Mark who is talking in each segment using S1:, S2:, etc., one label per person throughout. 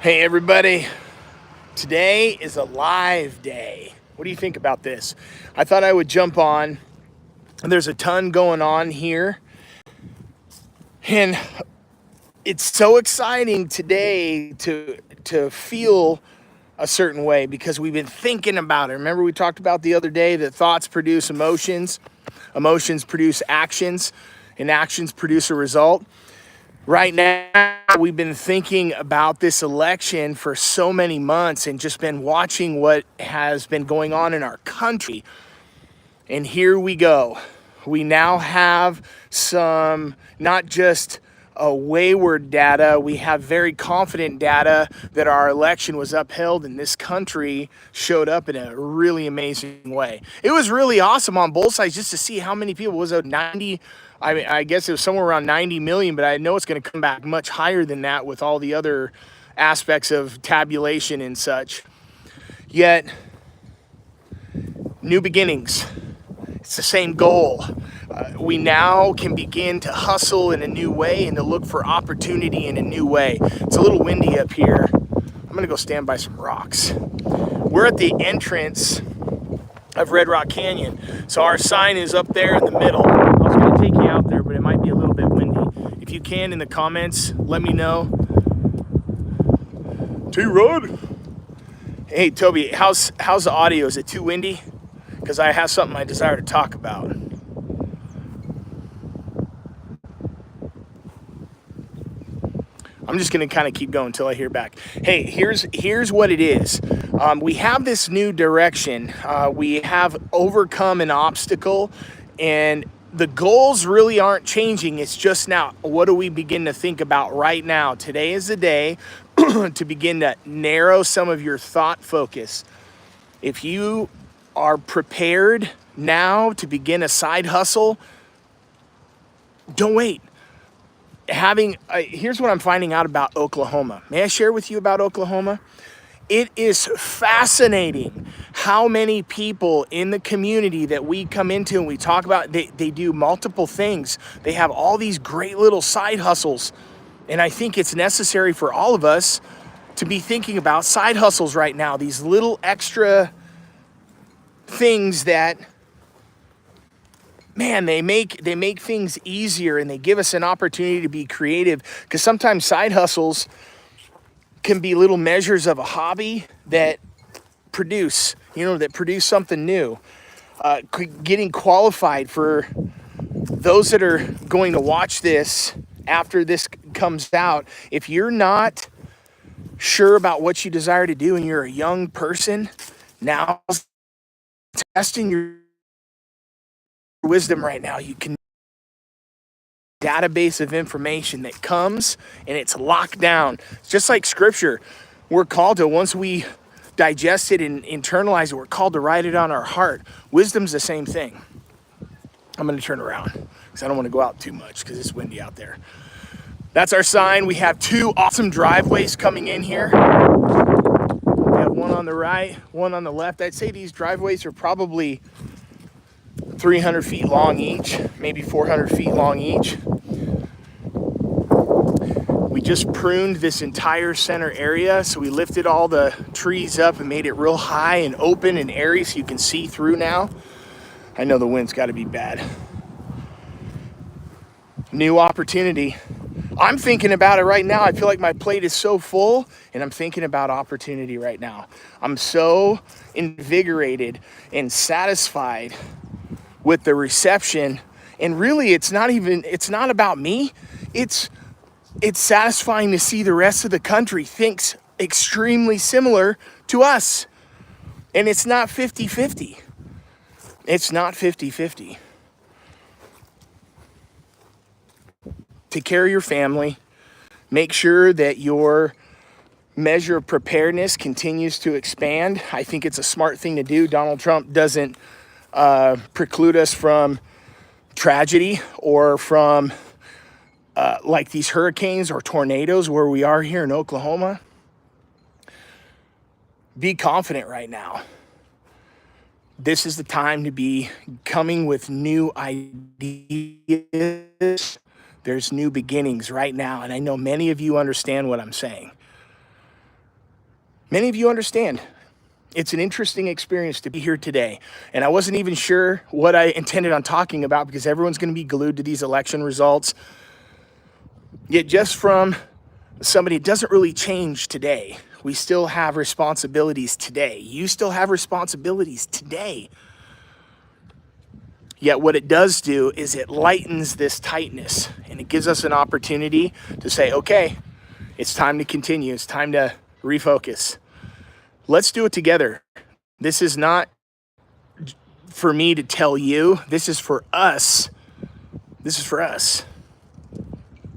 S1: Hey everybody, today is a live day. What do you think about this? I thought I would jump on. There's a ton going on here, and it's so exciting today to feel a certain way because we've been thinking about it. Remember we talked about the other day that thoughts produce emotions, emotions produce actions, and actions produce a result. Right now, we've been thinking about this election for so many months and just been watching what has been going on in our country. And here we go. We now have some, not just a wayward data, we have very confident data that our election was upheld and this country showed up in a really amazing way. It was really awesome on both sides just to see how many people. Was it 90? I guess it was somewhere around 90 million, but I know it's going to come back much higher than that with all the other aspects of tabulation and such. Yet, new beginnings. It's the same goal. We now can begin to hustle in a new way and to look for opportunity in a new way. It's a little windy up here. I'm going to go stand by some rocks. We're at the entrance of Red Rock Canyon. So our sign is up there in the middle. I was going to take you out there, but it might be a little bit windy. If you can, in the comments, let me know. T-Rod. Hey, Toby, how's the audio? Is it too windy? Because I have something I desire to talk about. I'm just going to kind of keep going until I hear back. Hey, here's what it is. We have this new direction. We have overcome an obstacle, and the goals really aren't changing. It's just now, what do we begin to think about right now? Today is the day to begin to narrow some of your thought focus. If you are prepared now to begin a side hustle, don't wait. Here's what I'm finding out about Oklahoma. May I share with you about Oklahoma? It is fascinating how many people in the community that we come into and we talk about, they do multiple things. They have all these great little side hustles. And I think it's necessary for all of us to be thinking about side hustles right now, these little extra things that, man, they make things easier and they give us an opportunity to be creative, because sometimes side hustles can be little measures of a hobby that produce something new. Getting qualified for those that are going to watch this after this comes out, if you're not sure about what you desire to do and you're a young person, now's testing your wisdom right now. You can database of information that comes and it's locked down. It's just like scripture. We're called to, once we digest it and internalize it, we're called to write it on our heart. Wisdom's the same thing. I'm going to turn around because I don't want to go out too much because it's windy out there. That's our sign. We have two awesome driveways coming in here. We have one on the right, one on the left. I'd say these driveways are probably 300 feet long each, maybe 400 feet long each. We just pruned this entire center area, so we lifted all the trees up and made it real high and open and airy so you can see through now. I know the wind's got to be bad. New opportunity. I'm thinking about it right now. I feel like my plate is so full and I'm thinking about opportunity right now. I'm so invigorated and satisfied with the reception, and really it's not about me. It's satisfying to see the rest of the country thinks extremely similar to us. And it's not 50-50. It's not 50-50. Take care of your family. Make sure that your measure of preparedness continues to expand. I think it's a smart thing to do. Donald Trump doesn't preclude us from tragedy or from like these hurricanes or tornadoes where we are here in Oklahoma. Be confident right now. This is the time to be coming with new ideas. There's new beginnings right now, and I know many of you understand what I'm saying. Many of you understand. It's an interesting experience to be here today. And I wasn't even sure what I intended on talking about because everyone's going to be glued to these election results. Yet just from somebody, it doesn't really change today. We still have responsibilities today. You still have responsibilities today. Yet what it does do is it lightens this tightness, and it gives us an opportunity to say, okay, it's time to continue. It's time to refocus. Let's do it together. This is not for me to tell you. This is for us. This is for us.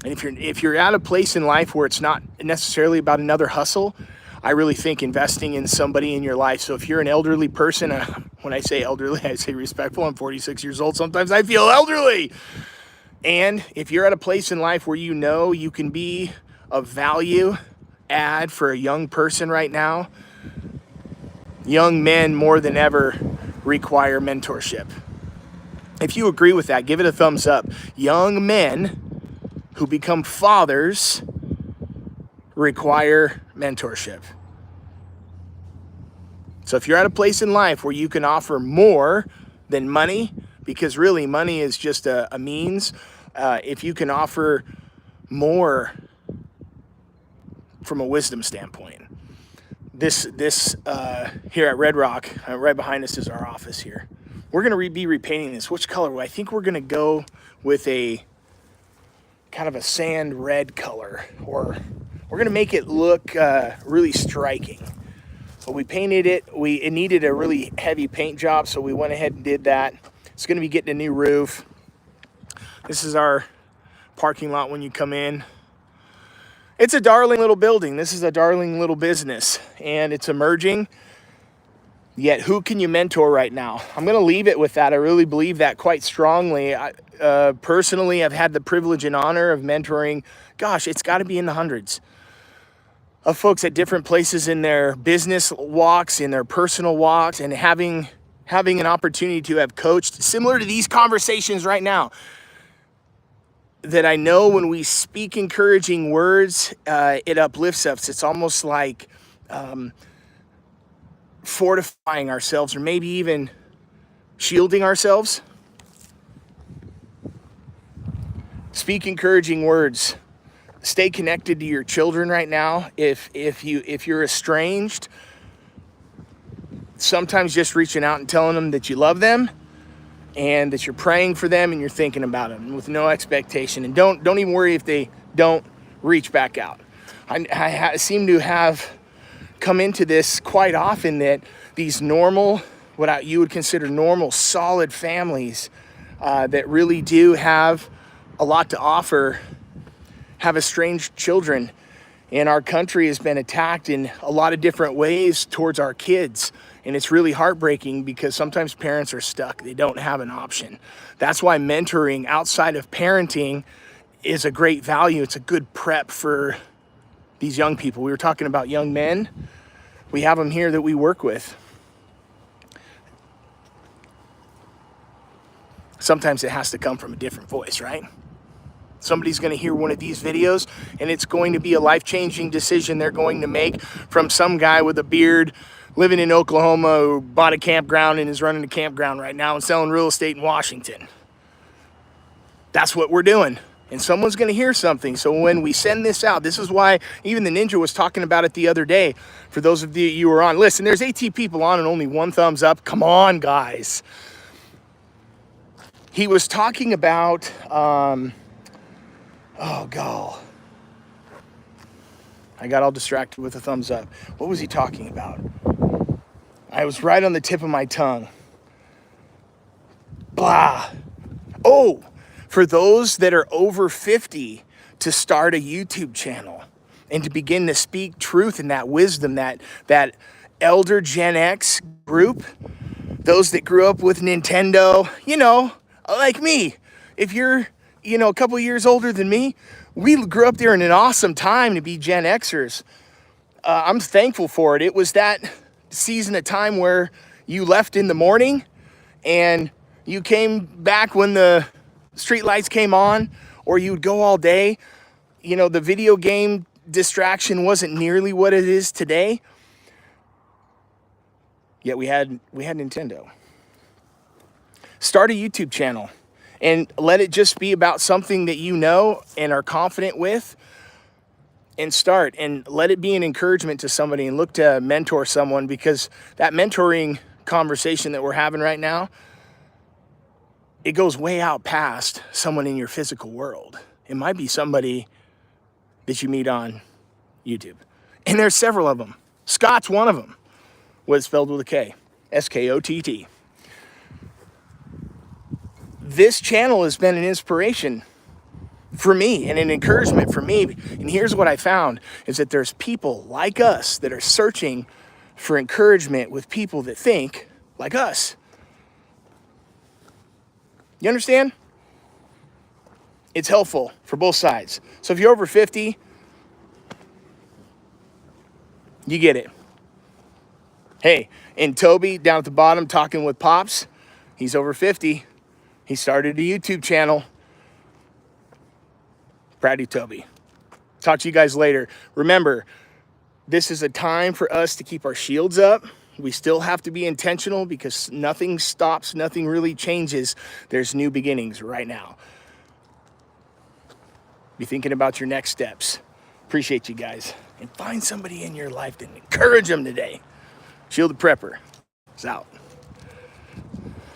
S1: And if you're at a place in life where it's not necessarily about another hustle, I really think investing in somebody in your life. So if you're an elderly person, when I say elderly, I say respectful. I'm 46 years old. Sometimes I feel elderly. And if you're at a place in life where you know you can be of value add for a young person right now, young men more than ever require mentorship. If you agree with that, give it a thumbs up. Young men who become fathers require mentorship. So if you're at a place in life where you can offer more than money, because really money is just a means, if you can offer more from a wisdom standpoint. This here at Red Rock, right behind us is our office here. We're gonna be repainting this. Which color? I think we're gonna go with a kind of a sand red color, or we're gonna make it look really striking. But we painted it. It needed a really heavy paint job, so we went ahead and did that. It's gonna be getting a new roof. This is our parking lot when you come in. It's a darling little building. This is a darling little business, and it's emerging. Yet who can you mentor right now? I'm going to leave it with that. I really believe that quite strongly. Personally, I've had the privilege and honor of mentoring, gosh, it's got to be in the hundreds of folks at different places in their business walks, in their personal walks, and having an opportunity to have coached, similar to these conversations right now, that I know when we speak encouraging words, it uplifts us. It's almost like fortifying ourselves, or maybe even shielding ourselves. Speak encouraging words. Stay connected to your children right now. If you're estranged, sometimes just reaching out and telling them that you love them, and that you're praying for them and you're thinking about them with no expectation. And don't even worry if they don't reach back out. I seem to have come into this quite often, that these normal, what you would consider normal, solid families that really do have a lot to offer, have estranged children. And our country has been attacked in a lot of different ways towards our kids. And it's really heartbreaking because sometimes parents are stuck. They don't have an option. That's why mentoring outside of parenting is a great value. It's a good prep for these young people. We were talking about young men. We have them here that we work with. Sometimes it has to come from a different voice, right? Somebody's going to hear one of these videos, and it's going to be a life-changing decision they're going to make from some guy with a beard living in Oklahoma who bought a campground and is running a campground right now and selling real estate in Washington. That's what we're doing. And someone's going to hear something. So when we send this out, this is why even the Ninja was talking about it the other day. For those of you who are on, listen, there's 18 people on and only one thumbs up. Come on, guys. He was talking about, oh, God. I got all distracted with a thumbs up. What was he talking about? I was right on the tip of my tongue. Blah. Oh, for those that are over 50 to start a YouTube channel and to begin to speak truth and that wisdom, that elder Gen X group, those that grew up with Nintendo, like me. If you're, a couple years older than me, we grew up there in an awesome time to be Gen Xers. I'm thankful for it. It was that season of time where you left in the morning and you came back when the street lights came on, or you'd go all day. The video game distraction wasn't nearly what it is today. Yet we had Nintendo. Start a YouTube channel and let it just be about something that you know and are confident with, and start, and let it be an encouragement to somebody, and look to mentor someone, because that mentoring conversation that we're having right now, it goes way out past someone in your physical world. It might be somebody that you meet on YouTube. And there's several of them. Scott's one of them. Was spelled with a K. Skott. This channel has been an inspiration for me and an encouragement for me. And here's what I found, is that there's people like us that are searching for encouragement with people that think like us. You understand? It's helpful for both sides. So if you're over 50, you get it. Hey, and Toby down at the bottom talking with Pops, he's over 50. He started a YouTube channel. Proud of you, Toby. Talk to you guys later. Remember, this is a time for us to keep our shields up. We still have to be intentional, because nothing stops, nothing really changes. There's new beginnings right now. Be thinking about your next steps. Appreciate you guys. And find somebody in your life to encourage them today. Shielded Prepper is out.